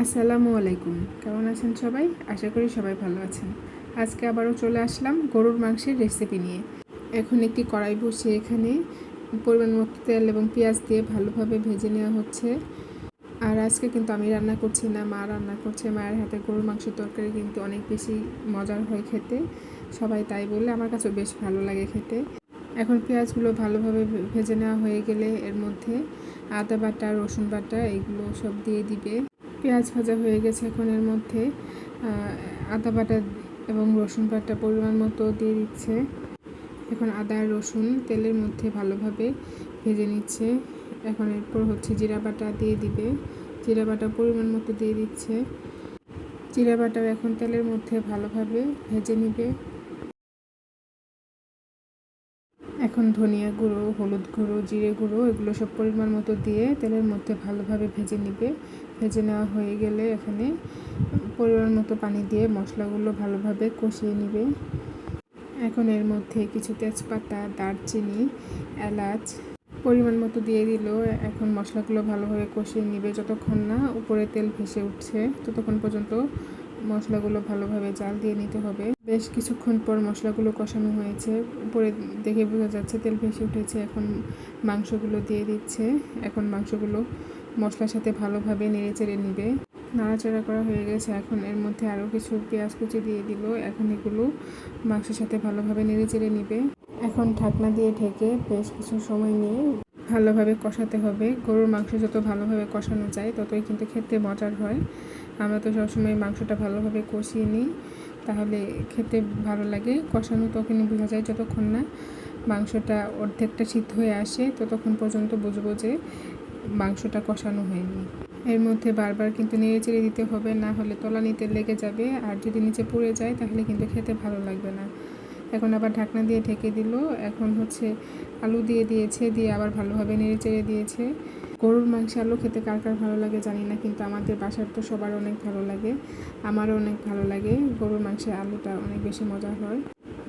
আসসালামু আলাইকুম। কেমন আছেন সবাই? আশা করি সবাই ভালো আছেন। আজকে আবারও চলে আসলাম গরুর মাংসের রেসিপি নিয়ে। এখন একটি কড়াই বসিয়ে এখানে পরিমাণ মতো তেল এবং পেঁয়াজ দিয়ে ভালোভাবে ভেজে নেওয়া হচ্ছে। আর আজকে কিন্তু আমি রান্না করছি না, মা রান্না করছে। মায়ের হাতে গরুর মাংসের তরকারি কিন্তু অনেক বেশি মজার হয় খেতে, সবাই তাই বললে, আমার কাছেও বেশ ভালো লাগে খেতে। এখন পেঁয়াজগুলো ভালোভাবে ভেজে নেওয়া হয়ে গেলে এর মধ্যে আদা বাটা, রসুন বাটা এগুলো সব দিয়ে দিবে। পেঁয়াজ ভাজা হয়ে গেছে, এখন এর মধ্যে আদা বাটা এবং রসুন বাটা পরিমাণ মতো দিয়ে দিচ্ছে। এখন আদা আর রসুন তেলের মধ্যে ভালোভাবে ভেজে নিচ্ছে। এখন এরপর হচ্ছে জিরা বাটা দিয়ে দিবে, জিরা বাটা পরিমাণ মতো দিয়ে দিচ্ছে। জিরা বাটাও এখন তেলের মধ্যে ভালোভাবে ভেজে নিবে। এখন ধনিয়া গুঁড়ো, হলুদ গুঁড়ো, জিরে গুঁড়ো এগুলো সব পরিমাণ মতো দিয়ে তেলের মধ্যে ভালোভাবে ভেজে নিবে। ভেজে নেওয়া হয়ে গেলে এখানে পরিমাণ মতো পানি দিয়ে মশলাগুলো ভালোভাবে কষিয়ে নিবে। এখন এর মধ্যে কিছু তেজপাতা, দারচিনি, এলাচ পরিমাণ মতো দিয়ে দিল। এখন মশলাগুলো ভালোভাবে কষিয়ে নিবে যতক্ষণ না উপরে তেল ভেসে উঠছে, ততক্ষণ পর্যন্ত মশলাগুলো ভালোভাবে জাল দিয়ে নিতে হবে। বেশ কিছুক্ষণ পর মশলাগুলো কষানো হয়েছে, উপরে দেখে বোঝা যাচ্ছে তেল ভেসে উঠেছে। এখন মাংসগুলো দিয়ে দিচ্ছে। এখন মাংসগুলো মশলার সাথে ভালোভাবে নেড়ে চেড়ে নিবে। নাড়াচাড়া করা হয়ে গেছে, এখন এর মধ্যে আরও কিছু পেঁয়াজ কুচি দিয়ে দিল। এখন এগুলো মাংসের সাথে ভালোভাবে নেড়ে চেড়ে নিবে। এখন ঢাকনা দিয়ে ঢেকে বেশ কিছু সময় নিয়ে ভালোভাবে কষাতে হবে। গরুর মাংস যত ভালোভাবে কষানো যায় ততই কিন্তু খেতে মজার হয়। আমরা তো সবসময় মাংসটা ভালোভাবে কষিয়ে নিই, তাহলে খেতে ভালো লাগে। কষানো তখনই বোঝা যায় যতক্ষণ না মাংসটা অর্ধেকটা সিদ্ধ হয়ে আসে, ততক্ষণ পর্যন্ত বুঝবো যে মাংসটা কষানো হয়নি। এর মধ্যে বারবার কিন্তু নেড়ে চেড়ে দিতে হবে, না হলে তলানিতে লেগে যাবে। আর যদি নিচে পুড়ে যায় তাহলে কিন্তু খেতে ভালো লাগবে না। এখন আবার ঢাকনা দিয়ে ঢেকে দিল। এখন হচ্ছে আলু দিয়ে দিয়েছে, দিয়ে আবার ভালোভাবে নেড়ে চেড়ে দিয়েছে। গরুর মাংসে আলু খেতে কার কার ভালো লাগে জানি না, কিন্তু আমাদের বাসার তো সবার অনেক ভালো লাগে, আমারও অনেক ভালো লাগে। গরুর মাংসে আলুটা অনেক বেশি মজা হয়।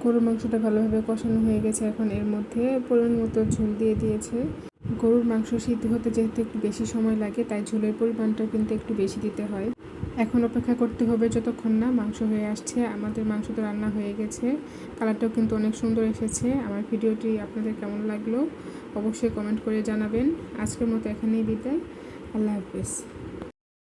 গরুর মাংসটা ভালোভাবে কষানো হয়ে গেছে, এখন এর মধ্যে পরিমাণ মতো ঝোল দিয়ে দিয়েছে। গরুর মাংস সিদ্ধ হতে যেহেতু একটু বেশি সময় লাগে, তাই ঝোলের পরিমাণটা কিন্তু একটু বেশি দিতে হয়। এখন অপেক্ষা করতে হবে যতক্ষণ না মাংস হয়ে আসছে। আমাদের মাংস তো রান্না হয়ে গেছে, কালারটাও কিন্তু অনেক সুন্দর এসেছে। আমার ভিডিওটি আপনাদের কেমন লাগলো অবশ্যই কমেন্ট করে জানাবেন। আজকের মতো এখানেই বিদায়। আল্লাহ হাফেজ।